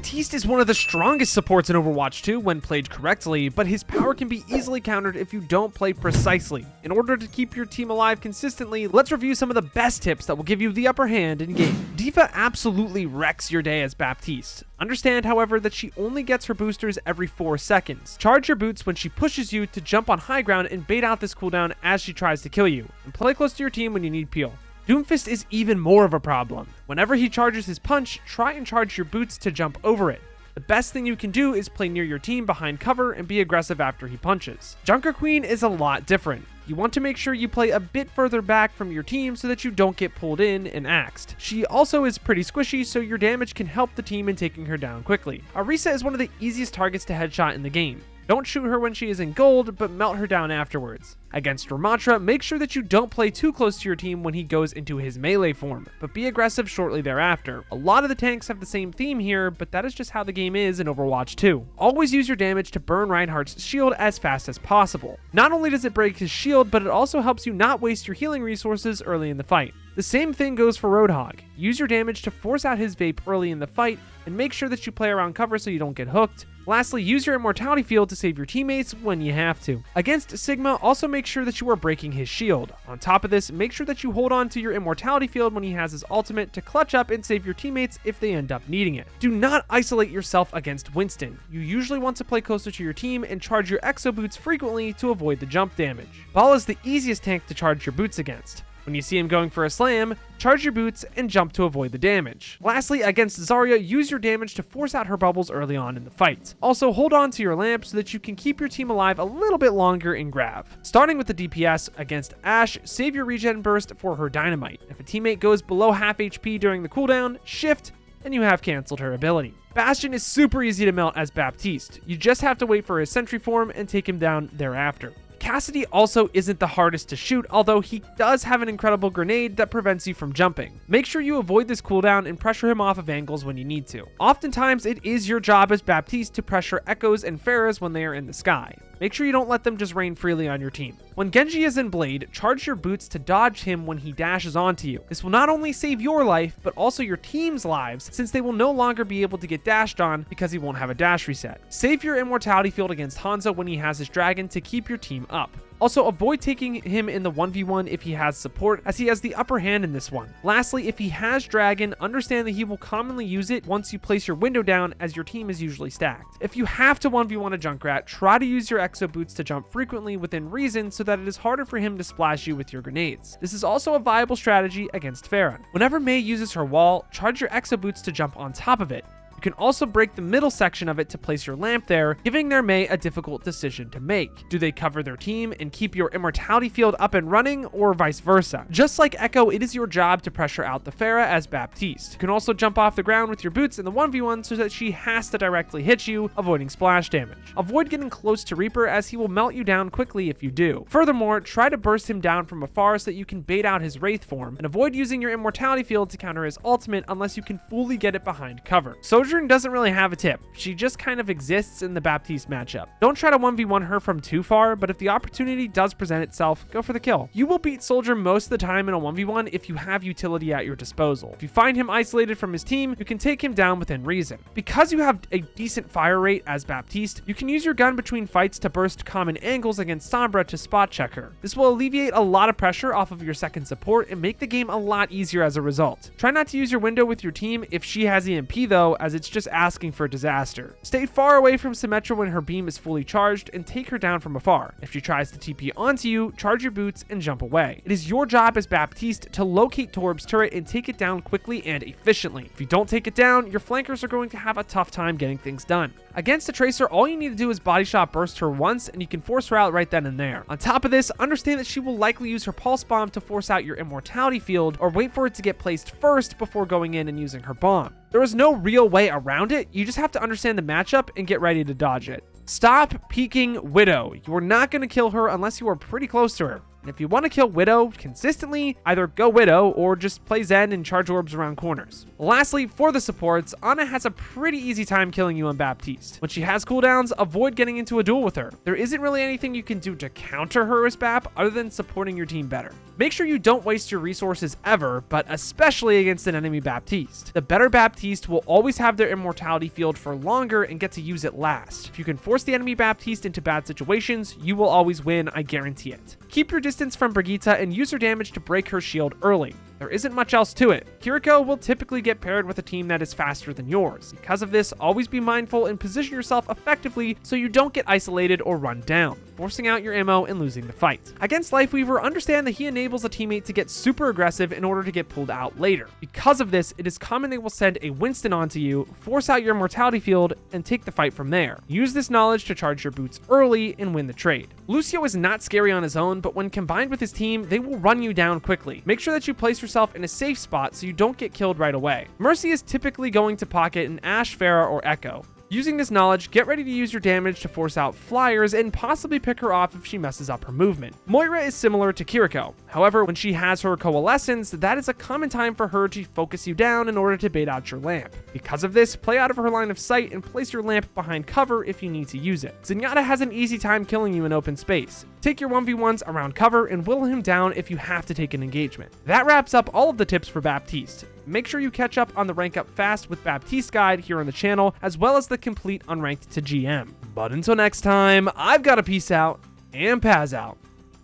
Baptiste is one of the strongest supports in Overwatch 2 when played correctly, but his power can be easily countered if you don't play precisely. In order to keep your team alive consistently, let's review some of the best tips that will give you the upper hand in game. D.va absolutely wrecks your day as Baptiste. Understand, however, that she only gets her boosters every 4 seconds. Charge your boots when she pushes you to jump on high ground and bait out this cooldown as she tries to kill you, and play close to your team when you need peel. Doomfist is even more of a problem. Whenever he charges his punch, try and charge your boots to jump over it. The best thing you can do is play near your team behind cover and be aggressive after he punches. Junkerqueen is a lot different. You want to make sure you play a bit further back from your team so that you don't get pulled in and axed. She also is pretty squishy, so your damage can help the team in taking her down quickly. Orisa is one of the easiest targets to headshot in the game. Don't shoot her when she is in gold, but melt her down afterwards. Against Ramattra, make sure that you don't play too close to your team when he goes into his melee form, but be aggressive shortly thereafter. A lot of the tanks have the same theme here, but that is just how the game is in Overwatch 2. Always use your damage to burn Reinhardt's shield as fast as possible. Not only does it break his shield, but it also helps you not waste your healing resources early in the fight. The same thing goes for Roadhog. Use your damage to force out his vape early in the fight, and make sure that you play around cover so you don't get hooked. Lastly, use your immortality field to save your teammates when you have to. Against Sigma, also make sure that you are breaking his shield. On top of this, make sure that you hold on to your immortality field when he has his ultimate to clutch up and save your teammates if they end up needing it. Do not isolate yourself against Winston. You usually want to play closer to your team and charge your exo boots frequently to avoid the jump damage. Ball is the easiest tank to charge your boots against. When you see him going for a slam, charge your boots and jump to avoid the damage. Lastly, against Zarya, use your damage to force out her bubbles early on in the fight. Also, hold on to your lamp so that you can keep your team alive a little bit longer in Grav. Starting with the DPS, against Ashe, save your regen burst for her dynamite. If a teammate goes below half HP during the cooldown, shift, and you have cancelled her ability. Bastion is super easy to melt as Baptiste. You just have to wait for his sentry form and take him down thereafter. Cassidy also isn't the hardest to shoot, although he does have an incredible grenade that prevents you from jumping. Make sure you avoid this cooldown and pressure him off of angles when you need to. Oftentimes, it is your job as Baptiste to pressure Echoes and Pharahs when they are in the sky. Make sure you don't let them just rain freely on your team. When Genji is in Blade, charge your boots to dodge him when he dashes onto you. This will not only save your life, but also your team's lives, since they will no longer be able to get dashed on because he won't have a dash reset. Save your immortality field against Hanzo when he has his dragon to keep your team up. Also, avoid taking him in the 1v1 if he has support, as he has the upper hand in this one. Lastly, if he has dragon, understand that he will commonly use it once you place your window down, as your team is usually stacked. If you have to 1v1 a Junkrat, try to use your exo boots to jump frequently within reason so that it is harder for him to splash you with your grenades. This is also a viable strategy against Pharah. Whenever Mei uses her wall, charge your exo boots to jump on top of it. You can also break the middle section of it to place your lamp there, giving their Mei a difficult decision to make. Do they cover their team and keep your immortality field up and running, or vice versa? Just like Echo, it is your job to pressure out the Pharah as Baptiste. You can also jump off the ground with your boots in the 1v1 so that she has to directly hit you, avoiding splash damage. Avoid getting close to Reaper, as he will melt you down quickly if you do. Furthermore, try to burst him down from afar so that you can bait out his Wraith form, and avoid using your immortality field to counter his ultimate unless you can fully get it behind cover. Sojourn doesn't really have a tip. She just kind of exists in the Baptiste matchup. Don't try to 1v1 her from too far, but if the opportunity does present itself, go for the kill. You will beat Sojourn most of the time in a 1v1 if you have utility at your disposal. If you find him isolated from his team, you can take him down within reason. Because you have a decent fire rate as Baptiste, you can use your gun between fights to burst common angles against Sombra to spot check her. This will alleviate a lot of pressure off of your second support and make the game a lot easier as a result. Try not to use your window with your team if she has EMP though, as it's just asking for disaster. Stay far away from Symmetra when her beam is fully charged and take her down from afar. If she tries to TP onto you, charge your boots and jump away. It is your job as Baptiste to locate Torb's turret and take it down quickly and efficiently. If you don't take it down, your flankers are going to have a tough time getting things done. Against a Tracer, all you need to do is body shot burst her once and you can force her out right then and there. On top of this, understand that she will likely use her pulse bomb to force out your immortality field, or wait for it to get placed first before going in and using her bomb. There is no real way around it, you just have to understand the matchup and get ready to dodge it. Stop peeking Widow. You are not going to kill her unless you are pretty close to her. And if you want to kill Widow consistently, either go Widow or just play Zen and charge orbs around corners. Lastly, for the supports, Ana has a pretty easy time killing you on Baptiste. When she has cooldowns, avoid getting into a duel with her. There isn't really anything you can do to counter her as Bap other than supporting your team better. Make sure you don't waste your resources ever, but especially against an enemy Baptiste. The better Baptiste will always have their immortality field for longer and get to use it last. If you can force the enemy Baptiste into bad situations, you will always win, I guarantee it. Keep your distance from Brigitte and use her damage to break her shield early. There isn't much else to it. Kiriko will typically get paired with a team that is faster than yours. Because of this, always be mindful and position yourself effectively so you don't get isolated or run down, forcing out your ammo and losing the fight. Against Lifeweaver, understand that he enables a teammate to get super aggressive in order to get pulled out later. Because of this, it is common they will send a Winston onto you, force out your mortality field, and take the fight from there. Use this knowledge to charge your boots early and win the trade. Lucio is not scary on his own, but when combined with his team, they will run you down quickly. Make sure that you place yourself in a safe spot so you don't get killed right away. Mercy is typically going to pocket an Ashe, Pharah, or Echo. Using this knowledge, get ready to use your damage to force out flyers and possibly pick her off if she messes up her movement. Moira is similar to Kiriko. However, when she has her coalescence, that is a common time for her to focus you down in order to bait out your lamp. Because of this, play out of her line of sight and place your lamp behind cover if you need to use it. Zenyatta has an easy time killing you in open space. Take your 1v1s around cover and whittle him down if you have to take an engagement. That wraps up all of the tips for Baptiste. Make sure you catch up on the Rank Up Fast with Baptiste guide here on the channel, as well as the complete Unranked to GM. But until next time, I've got to peace out and Paz out.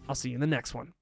I'll see you in the next one.